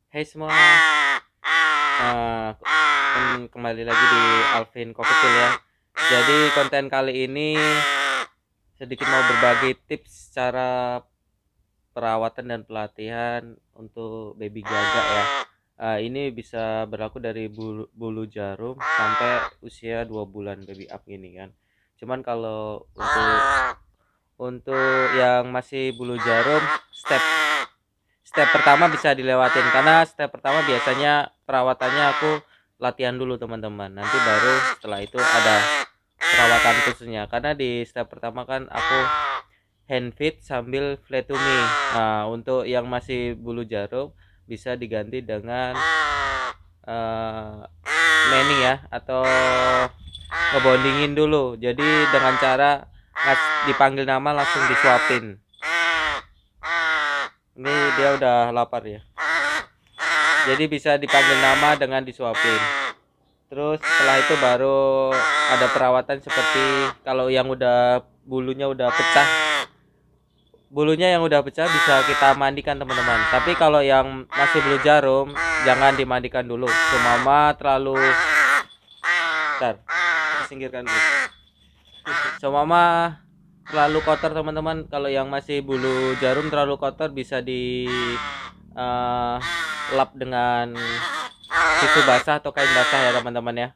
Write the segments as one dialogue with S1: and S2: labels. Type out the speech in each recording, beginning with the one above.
S1: Hai semua, kembali lagi di Alvin Kokecil ya. Jadi konten kali ini sedikit mau berbagi tips cara perawatan dan pelatihan untuk baby gagak ya. Ini bisa berlaku dari bulu jarum sampai usia 2 bulan baby up ini kan. Cuman kalau untuk yang masih bulu jarum, step pertama bisa dilewatin karena step pertama biasanya perawatannya aku latihan dulu teman-teman, nanti baru setelah itu ada perawatan khususnya. Karena di step pertama kan aku hand feed sambil flat to me. Nah, untuk yang masih bulu jarum bisa diganti dengan manning ya, atau ngebondingin dulu. Jadi dengan cara dipanggil nama langsung disuapin. Ini dia udah lapar ya, jadi bisa dipanggil nama dengan disuapin. Terus setelah itu baru ada perawatan seperti kalau yang udah bulunya udah pecah, bisa kita mandikan teman-teman. Tapi kalau yang masih bulu jarum jangan dimandikan dulu, semama terlalu singkirkan dulu, semama terlalu kotor teman-teman. Kalau yang masih bulu jarum terlalu kotor bisa di lap dengan tisu basah atau kain basah ya teman-teman ya.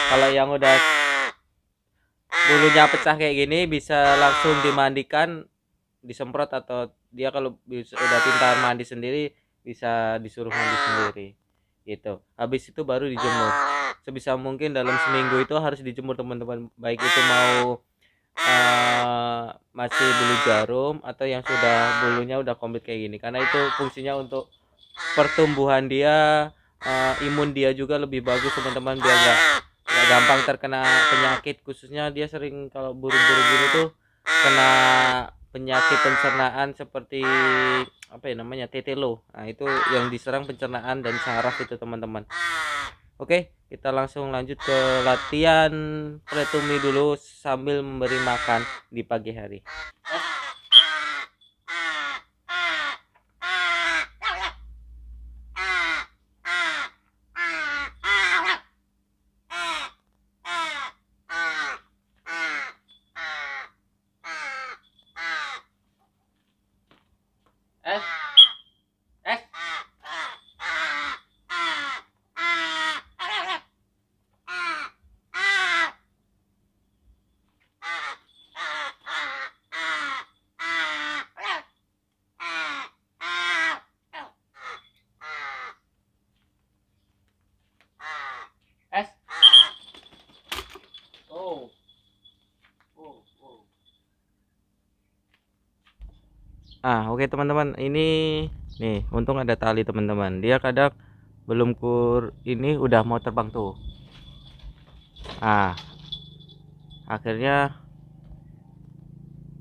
S1: Kalau yang udah bulunya pecah kayak gini bisa langsung dimandikan, disemprot, atau dia kalau udah pintar mandi sendiri bisa disuruh mandi sendiri gitu. Habis itu baru dijemur. Sebisa mungkin dalam seminggu itu harus dijemur teman-teman, baik itu mau masih bulu jarum atau yang sudah bulunya udah komplit kayak gini, karena itu fungsinya untuk pertumbuhan dia, imun dia juga lebih bagus teman-teman, biar nggak gampang terkena penyakit. Khususnya dia sering, kalau burung-burung gini tuh kena penyakit pencernaan seperti apa ya namanya, tetelo. Nah itu yang diserang pencernaan dan saraf itu teman-teman. Oke, kita langsung lanjut ke latihan pretumi dulu sambil memberi makan di pagi hari. Oke teman-teman, ini nih untung ada tali teman-teman. Dia kadang belum ini udah mau terbang tuh. Akhirnya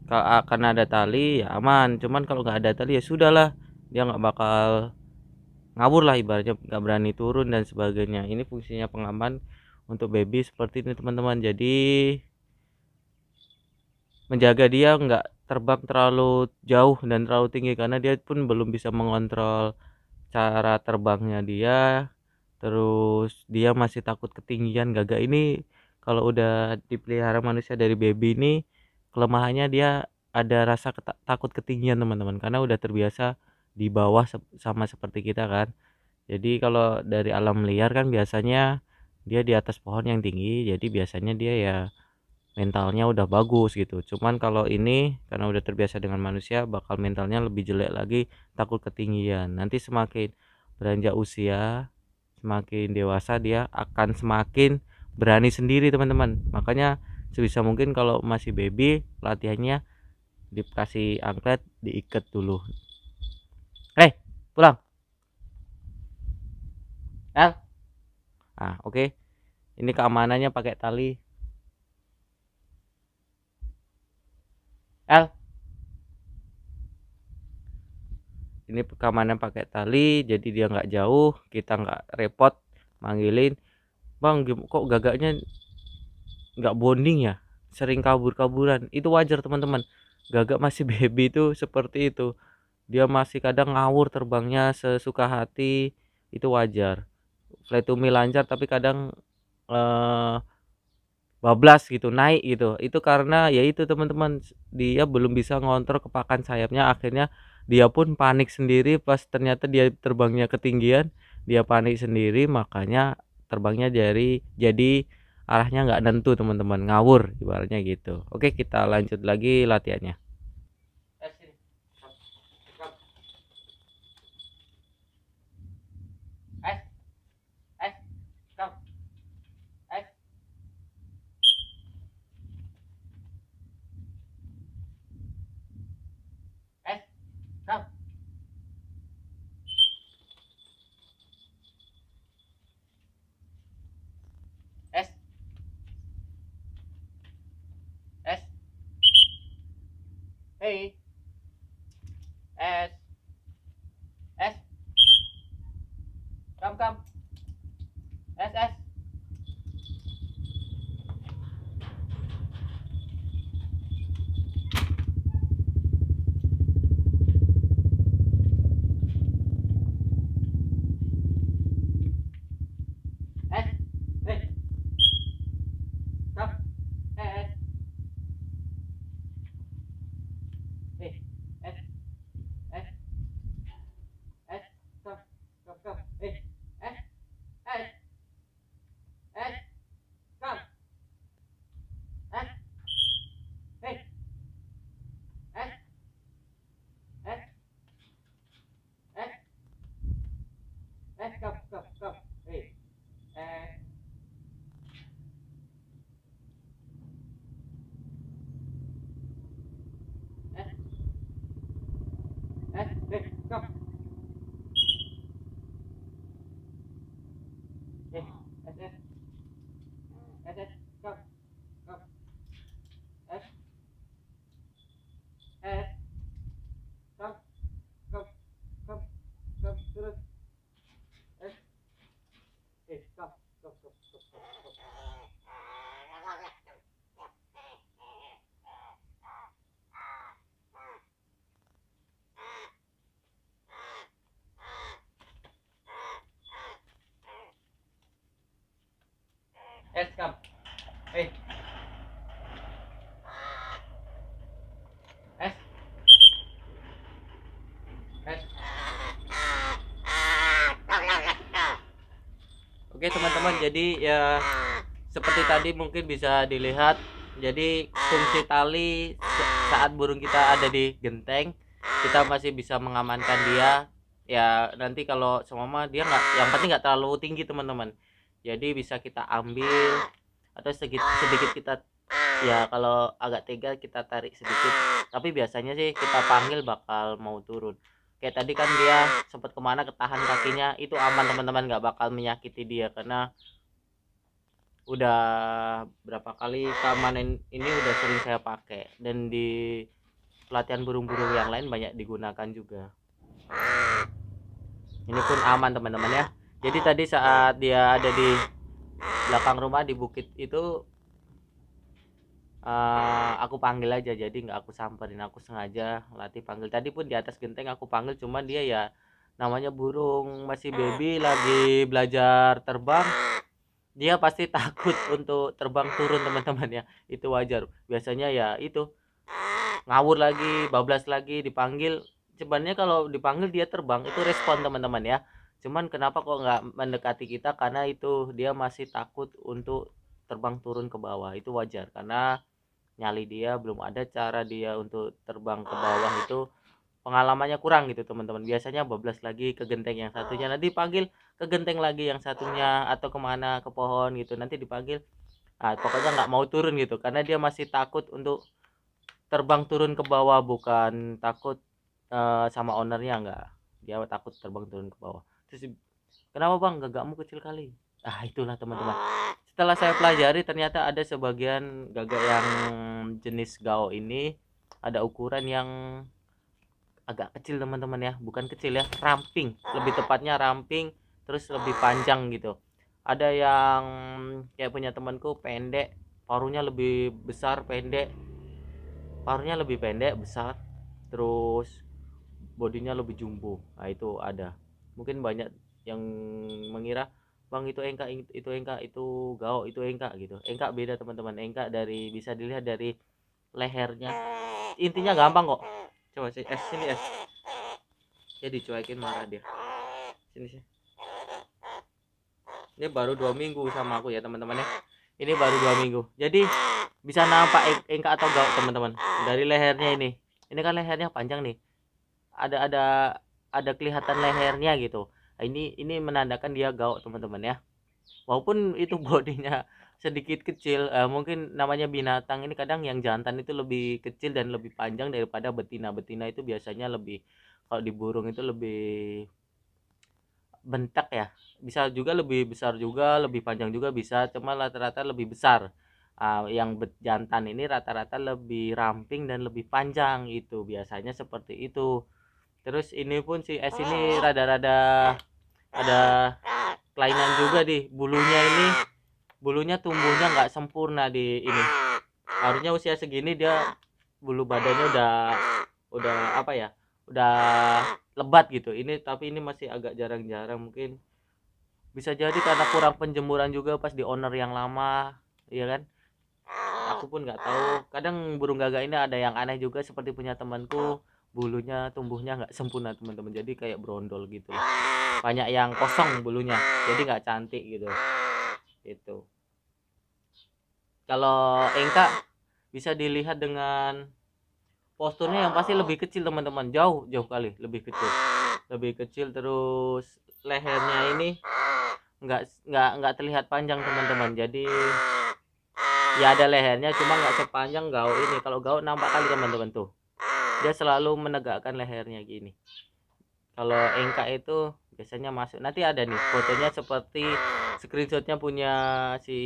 S1: kalau akan ada tali ya aman. Cuman kalau nggak ada tali ya sudahlah, dia nggak bakal ngabur lah, ibaratnya nggak berani turun dan sebagainya. Ini fungsinya pengaman untuk baby seperti ini teman-teman. Jadi menjaga dia nggak terbang terlalu jauh dan terlalu tinggi, karena dia pun belum bisa mengontrol cara terbangnya dia. Terus dia masih takut ketinggian. Gagak ini kalau udah dipelihara manusia dari baby ini, kelemahannya dia ada rasa takut ketinggian teman-teman, karena udah terbiasa di bawah sama seperti kita kan. Jadi kalau dari alam liar kan biasanya dia di atas pohon yang tinggi, jadi biasanya dia ya mentalnya udah bagus gitu. Cuman kalau ini karena udah terbiasa dengan manusia, bakal mentalnya lebih jelek lagi, takut ketinggian. Nanti semakin beranjak usia, semakin dewasa, dia akan semakin berani sendiri teman-teman. Makanya sebisa mungkin kalau masih baby, latihannya dikasih angklet, diikat dulu. Pulang El. Oke. Ini keamanannya pakai tali El. Ini keamanannya pakai tali, jadi dia nggak jauh, kita nggak repot manggilin, bang kok gagaknya nggak bonding ya, sering kabur-kaburan. Itu wajar teman-teman, gagak masih baby itu seperti itu. dia masih kadang ngawur terbangnya sesuka hati, itu wajar. Fly to me lancar tapi kadang eh, bablas gitu, naik gitu. Itu karena ya itu teman-teman, dia belum bisa ngontrol kepakan sayapnya, akhirnya dia pun panik sendiri pas ternyata dia terbangnya ketinggian, dia panik sendiri makanya terbangnya jadi arahnya nggak nentu teman-teman, ngawur ibaratnya gitu. Oke, kita lanjut lagi latihannya. Hey, S, S, come, S, S, S, hey, come, S, hey, S, S, S, come, hey, S, S, S, come, S, hey, S, S, S, S, come, hey, S, S, S, hey, come, hey, S, S, S, S, come, S, S, come, terus, S, hey, come. S, come, hey, S, S. Oke teman-teman, jadi ya seperti tadi mungkin bisa dilihat, jadi fungsi tali saat burung kita ada di genteng, kita masih bisa mengamankan dia. Ya nanti kalau semama dia nggak, yang penting nggak terlalu tinggi teman-teman, jadi bisa kita ambil atau sedikit sedikit kita, ya kalau agak tega kita tarik sedikit, tapi biasanya sih kita panggil bakal mau turun. Kayak tadi kan dia sempat kemana, ketahan kakinya, itu aman teman-teman, nggak bakal menyakiti dia karena udah berapa kali keamanan ini udah sering saya pakai, dan di pelatihan burung-burung yang lain banyak digunakan juga. Ini pun aman teman-teman ya. Jadi tadi saat dia ada di belakang rumah di bukit itu, aku panggil aja, jadi nggak aku samperin, aku sengaja latih panggil. Tadi pun di atas genteng aku panggil, cuman dia ya namanya burung masih baby lagi belajar terbang, dia pasti takut untuk terbang turun teman-teman ya, itu wajar. Biasanya ya itu ngawur lagi, bablas lagi, dipanggil. Sebenarnya kalau dipanggil dia terbang itu respon teman-teman ya, cuman kenapa kok nggak mendekati kita, karena itu dia masih takut untuk terbang turun ke bawah. Itu wajar karena nyali dia belum ada, cara dia untuk terbang ke bawah itu pengalamannya kurang gitu teman-teman. Biasanya bablas lagi ke genteng yang satunya, nanti panggil ke genteng lagi yang satunya, atau kemana, ke pohon gitu, nanti dipanggil. Pokoknya nggak mau turun gitu karena dia masih takut untuk terbang turun ke bawah, bukan takut sama ownernya, enggak, dia takut terbang turun ke bawah. Terus kenapa bang, gagakmu kecil kali? Itulah teman-teman, setelah saya pelajari ternyata ada sebagian gagak yang jenis gao ini ada ukuran yang agak kecil teman-teman ya, bukan kecil ya, ramping, lebih tepatnya ramping, terus lebih panjang gitu. Ada yang kayak punya temanku pendek, paruhnya lebih besar, pendek, paruhnya lebih pendek besar, terus bodinya lebih jumbo. Nah itu ada, mungkin banyak yang mengira bang itu engka, itu engka, itu gao, itu engka gitu. Engka beda teman-teman. Engka dari, bisa dilihat dari lehernya, intinya gampang kok. Coba sih sini dia dicuekin marah dia. Sini sih, ini baru 2 minggu sama aku ya teman-teman ya. Ini baru 2 minggu, jadi bisa nampak engka atau gao teman-teman dari lehernya ini kan lehernya panjang nih, ada ada kelihatan lehernya gitu. Nah, ini menandakan dia gao teman-teman ya, walaupun itu bodinya sedikit kecil. Mungkin namanya binatang ini kadang yang jantan itu lebih kecil dan lebih panjang daripada betina. Betina itu biasanya lebih, kalau di burung itu lebih bentak ya, bisa juga lebih besar juga, lebih panjang juga bisa, cuma rata-rata lebih besar. Yang jantan ini rata-rata lebih ramping dan lebih panjang, itu biasanya seperti itu. Terus ini pun si S ini rada-rada ada kelainan juga di bulunya ini. Bulunya tumbuhnya nggak sempurna di ini, harusnya usia segini dia bulu badannya udah apa ya, udah lebat gitu. Ini tapi ini masih agak jarang-jarang, mungkin bisa jadi karena kurang penjemuran juga pas di owner yang lama, iya kan. Aku pun nggak tahu, kadang burung gagak ini ada yang aneh juga, seperti punya temanku, bulunya tumbuhnya nggak sempurna teman-teman, jadi kayak brondol gitu, banyak yang kosong bulunya, jadi nggak cantik gitu. Itu kalau engka bisa dilihat dengan posturnya yang pasti lebih kecil teman-teman, jauh jauh kali lebih kecil. Terus lehernya ini nggak terlihat panjang teman-teman, jadi ya ada lehernya cuma nggak sepanjang gao ini. Kalau gao nampak kali teman-teman tuh, dia selalu menegakkan lehernya gini. Kalau engka itu biasanya masuk, nanti ada nih fotonya, seperti screenshotnya punya si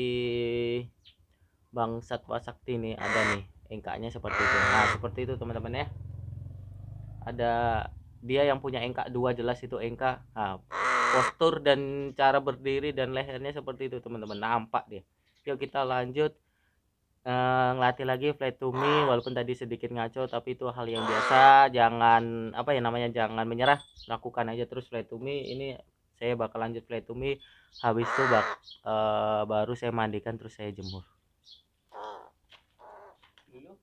S1: Bang Satwa Sakti nih, ada nih engkanya seperti itu. Nah seperti itu teman-teman ya, ada dia yang punya engka dua, jelas itu engka. Nah, postur dan cara berdiri dan lehernya seperti itu teman-teman, nampak dia. Yuk kita lanjut ngelatih lagi fly to me, walaupun tadi sedikit ngaco tapi itu hal yang biasa. Jangan apa ya namanya, jangan menyerah, lakukan aja terus fly to me. Ini saya bakal lanjut fly to me, habis itu baru saya mandikan terus saya jemur dulu.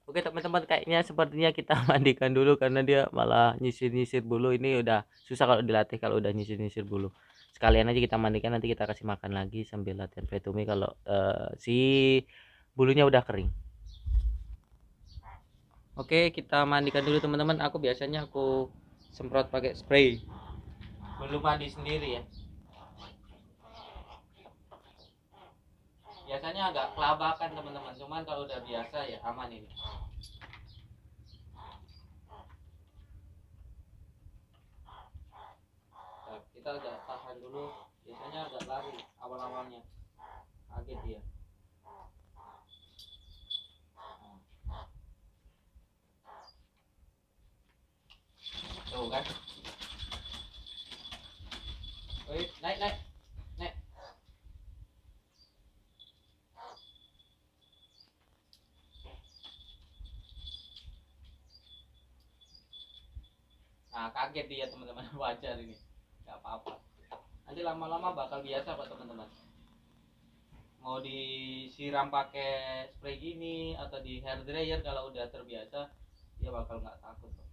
S1: Oke teman-teman, kayaknya sepertinya kita mandikan dulu karena dia malah nyisir-nyisir bulu. Ini udah susah kalau dilatih, kalau udah nyisir-nyisir bulu. Sekalian aja kita mandikan, nanti kita kasih makan lagi sambil latihan vetumi kalau si bulunya udah kering. Oke, kita mandikan dulu teman-teman. Aku biasanya aku semprot pakai spray, belum mandi sendiri ya. Biasanya agak kelabakan teman-teman, cuman kalau udah biasa ya aman ini. Nah, kita agak tahan dulu, biasanya agak lari awal-awalnya, kaget dia. Tuh kan, wih, naik naik naik. Nah kaget dia teman-teman. Wajar ini, nggak apa-apa, nanti lama-lama bakal biasa kok teman-teman. Mau disiram pakai spray gini atau di hair dryer, kalau udah terbiasa dia bakal nggak takut kok.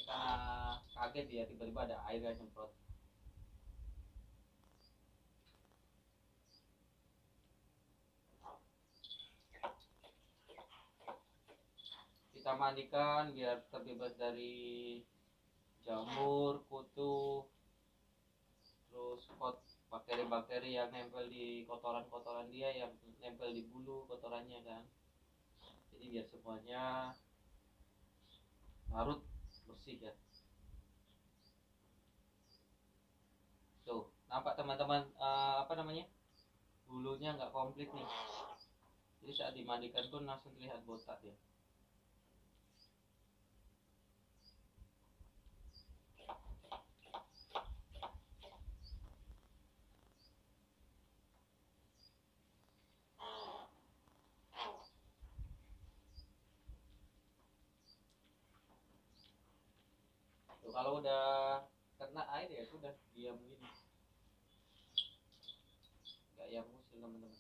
S1: Karena kaget dia tiba-tiba ada air yang semprot. Kita mandikan biar terbebas dari jamur, kutu, terus bakteri-bakteri yang nempel di kotoran-kotoran dia, yang nempel di bulu kotorannya kan. Jadi biar semuanya larut, bersih ya. Tuh nampak teman-teman, apa namanya, bulunya nggak komplit nih, jadi saat dimandikan pun langsung terlihat botak ya. Tuh, kalau udah kena air ya sudah diam gini, nggak yang musil teman-teman.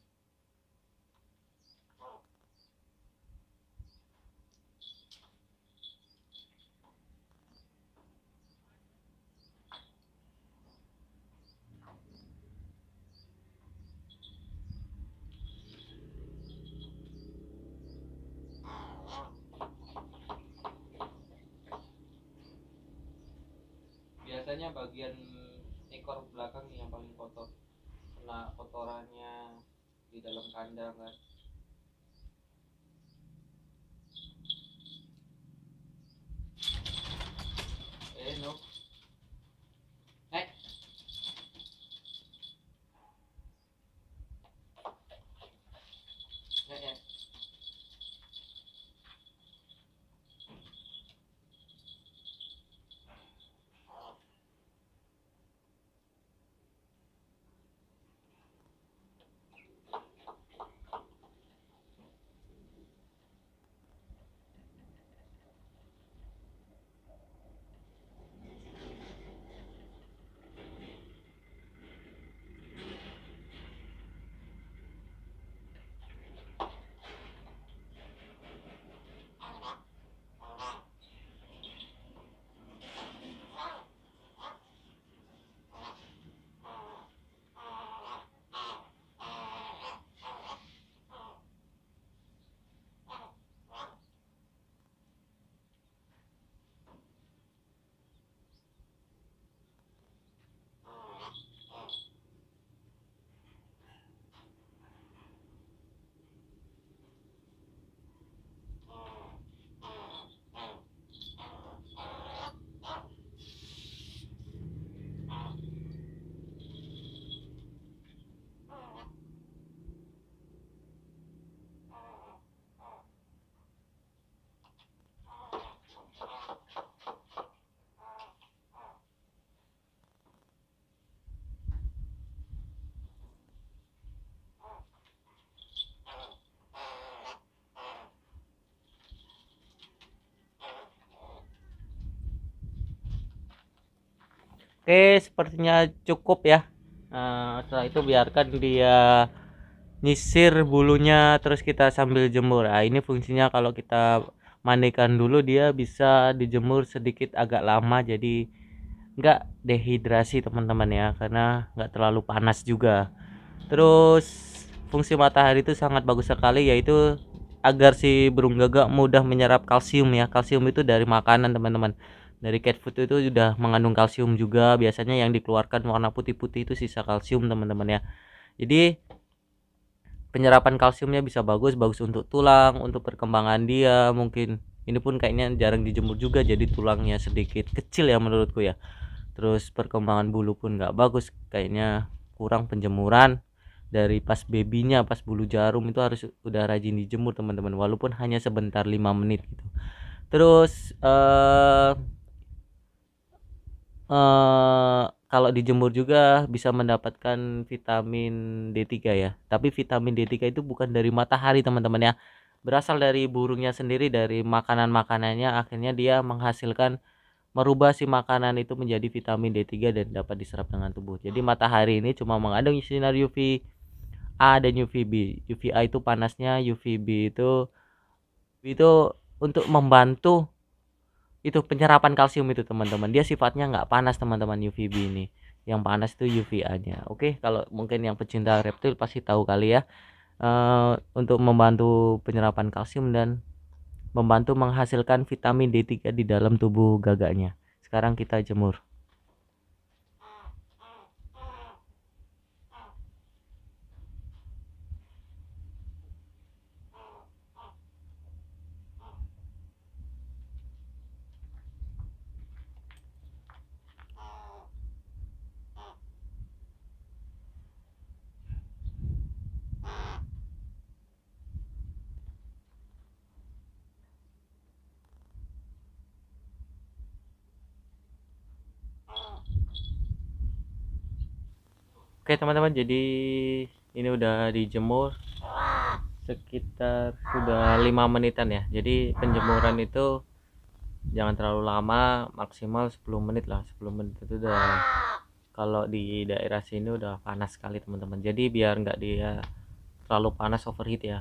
S1: Biasanya bagian ekor belakang nih yang paling kotor, kena kotorannya di dalam kandang kan. No. Eh, eh. Oke, sepertinya cukup ya. Setelah itu biarkan dia nyisir bulunya, terus kita sambil jemur. Nah, ini fungsinya kalau kita mandikan dulu, dia bisa dijemur sedikit agak lama, jadi nggak dehidrasi teman-teman ya, karena nggak terlalu panas juga. Terus fungsi matahari itu sangat bagus sekali, yaitu agar si burung gagak mudah menyerap kalsium ya. Kalsium itu dari makanan teman-teman, dari cat food itu sudah mengandung kalsium juga. Biasanya yang dikeluarkan warna putih-putih itu sisa kalsium teman-teman ya. Jadi penyerapan kalsiumnya bisa bagus untuk tulang, untuk perkembangan dia. Mungkin ini pun kayaknya jarang dijemur juga, jadi tulangnya sedikit kecil ya menurutku ya. Terus perkembangan bulu pun nggak bagus, kayaknya kurang penjemuran. Dari pas babynya, pas bulu jarum itu harus udah rajin dijemur teman-teman, walaupun hanya sebentar 5 menit gitu. Terus kalau dijemur juga bisa mendapatkan vitamin D3 ya. Tapi vitamin D3 itu bukan dari matahari teman-teman ya. Berasal dari burungnya sendiri, dari makanan-makanannya, akhirnya dia menghasilkan, merubah si makanan itu menjadi vitamin D3 dan dapat diserap dengan tubuh. Jadi matahari ini cuma mengandung sinar UV A dan UVB. UVA itu panasnya, UVB itu untuk membantu itu penyerapan kalsium itu teman-teman. Dia sifatnya nggak panas teman-teman, UVB ini. Yang panas itu UVA-nya. Oke, kalau mungkin yang pecinta reptil pasti tahu kali ya. Untuk membantu penyerapan kalsium dan membantu menghasilkan vitamin D3 di dalam tubuh gagaknya. Sekarang kita jemur. Oke teman-teman, jadi ini udah dijemur sekitar sudah 5 menitan ya. Jadi penjemuran itu jangan terlalu lama, maksimal 10 menit lah. 10 menit itu udah, kalau di daerah sini udah panas sekali teman-teman. Jadi biar nggak dia terlalu panas, overheat ya,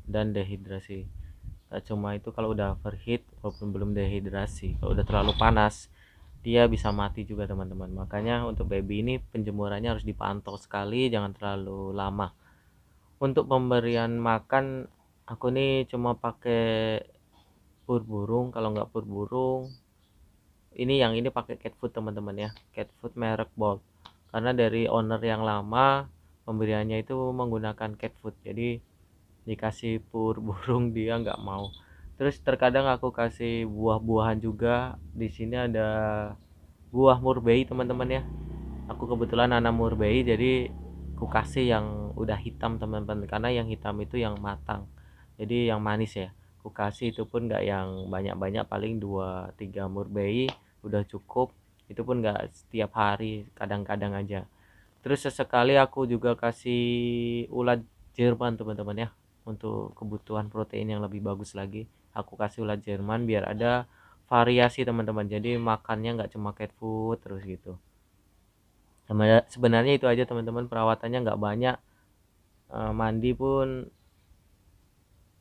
S1: dan dehidrasi. Gak cuma itu, kalau udah overheat walaupun belum dehidrasi, kalau udah terlalu panas dia bisa mati juga teman-teman. Makanya untuk baby ini penjemurannya harus dipantau sekali, jangan terlalu lama. Untuk pemberian makan, aku nih cuma pakai pur burung. Kalau nggak pur burung, ini pakai cat food teman-teman ya, cat food merek Bolt. Karena dari owner yang lama pemberiannya itu menggunakan cat food, jadi dikasih pur burung dia nggak mau. Terus terkadang aku kasih buah-buahan juga. Di sini ada buah murbei teman-teman ya, aku kebetulan nanam murbei, jadi aku kasih yang udah hitam teman-teman, karena yang hitam itu yang matang, jadi yang manis ya. Aku kasih itu pun nggak yang banyak-banyak, paling 2-3 murbei udah cukup. Itu pun nggak setiap hari, kadang-kadang aja. Terus sesekali aku juga kasih ulat Jerman teman-teman ya, untuk kebutuhan protein yang lebih bagus lagi. Aku kasih ulat Jerman biar ada variasi teman-teman, jadi makannya nggak cuma cat food terus gitu. Sebenarnya itu aja teman-teman, perawatannya nggak banyak. Mandi pun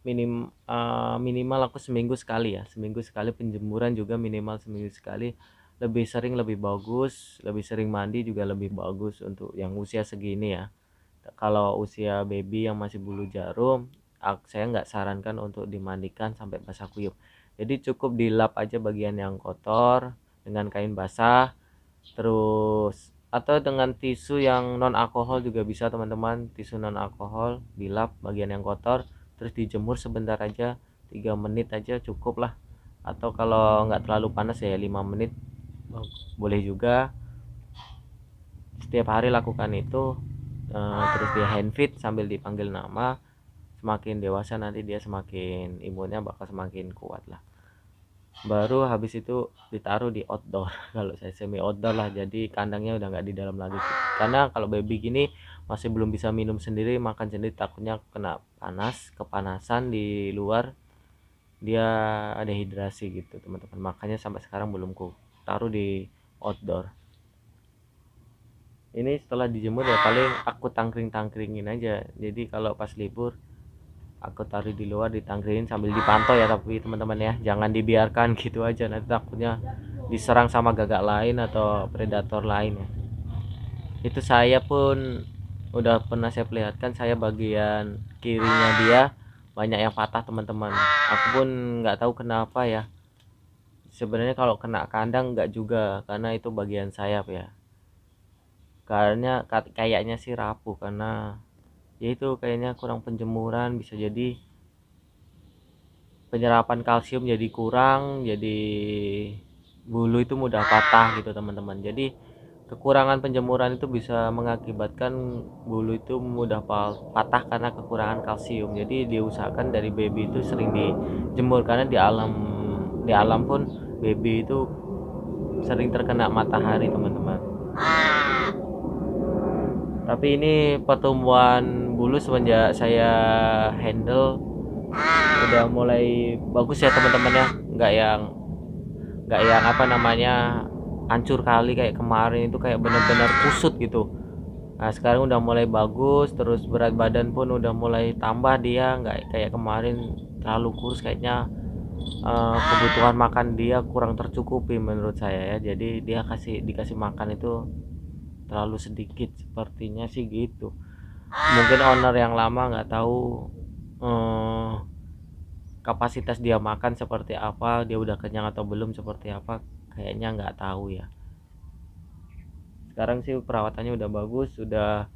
S1: minimal aku seminggu sekali ya, seminggu sekali. Penjemuran juga minimal seminggu sekali. Lebih sering lebih bagus, lebih sering mandi juga lebih bagus untuk yang usia segini ya. Kalau usia baby yang masih bulu jarum, saya nggak sarankan untuk dimandikan sampai basah kuyup. Jadi cukup dilap aja bagian yang kotor dengan kain basah, terus atau dengan tisu yang non alkohol juga bisa teman-teman. Tisu non alkohol dilap bagian yang kotor, terus dijemur sebentar aja, 3 menit aja cukup lah. Atau kalau nggak terlalu panas ya 5 menit boleh juga. Setiap hari lakukan itu. Terus dia hand feed sambil dipanggil nama. Semakin dewasa nanti dia semakin imunnya bakal semakin kuat lah. Baru habis itu ditaruh di outdoor kalau saya semi outdoor lah, jadi kandangnya udah nggak di dalam lagi, karena kalau baby gini masih belum bisa minum sendiri, makan sendiri, takutnya kena panas, kepanasan di luar, dia ada hidrasi gitu teman-teman. Makanya sampai sekarang belum ku taruh di outdoor. Ini setelah dijemur ya paling aku tangkring-tangkringin aja, jadi kalau pas libur aku taruh di luar, ditangkringin sambil dipantau ya. Tapi teman-teman ya, jangan dibiarkan gitu aja, nanti takutnya diserang sama gagak lain atau predator lain ya. Itu saya pun udah pernah saya perlihatkan, saya bagian kirinya dia banyak yang patah teman-teman. Aku pun nggak tahu kenapa ya, sebenarnya kalau kena kandang nggak juga, karena itu bagian sayap ya. Karena kayaknya sih rapuh, karena ya itu kayaknya kurang penjemuran, bisa jadi penyerapan kalsium jadi kurang, jadi bulu itu mudah patah gitu teman-teman. Jadi kekurangan penjemuran itu bisa mengakibatkan bulu itu mudah patah karena kekurangan kalsium. Jadi diusahakan dari baby itu sering dijemur, karena di alam pun baby itu sering terkena matahari teman-teman. Tapi ini pertumbuhan bulu semenjak saya handle udah mulai bagus ya teman-teman ya, nggak yang apa namanya hancur kali kayak kemarin. Itu kayak bener-bener kusut gitu. Nah sekarang udah mulai bagus, terus berat badan pun udah mulai tambah, dia nggak kayak kemarin terlalu kurus kayaknya. Kebutuhan makan dia kurang tercukupi menurut saya ya, jadi dia dikasih makan itu terlalu sedikit, sepertinya sih gitu. Mungkin owner yang lama nggak tahu eh, kapasitas dia makan seperti apa, dia udah kenyang atau belum seperti apa, kayaknya nggak tahu ya. Sekarang sih perawatannya udah bagus, sudah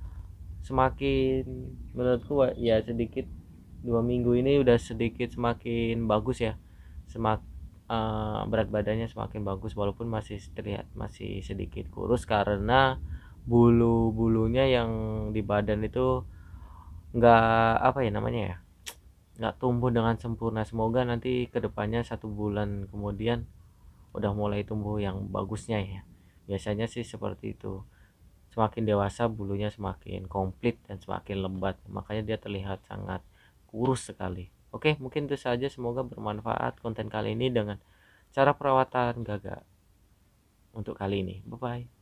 S1: semakin, menurutku ya sedikit, 2 minggu ini udah sedikit semakin bagus ya. Berat badannya semakin bagus, walaupun masih terlihat masih sedikit kurus karena bulu-bulunya yang di badan itu nggak, apa ya namanya ya, nggak tumbuh dengan sempurna. Semoga nanti kedepannya 1 bulan kemudian udah mulai tumbuh yang bagusnya ya. Biasanya sih seperti itu, semakin dewasa bulunya semakin komplit dan semakin lebat, makanya dia terlihat sangat kurus sekali. Oke, mungkin itu saja, semoga bermanfaat konten kali ini dengan cara perawatan gagak untuk kali ini. Bye bye.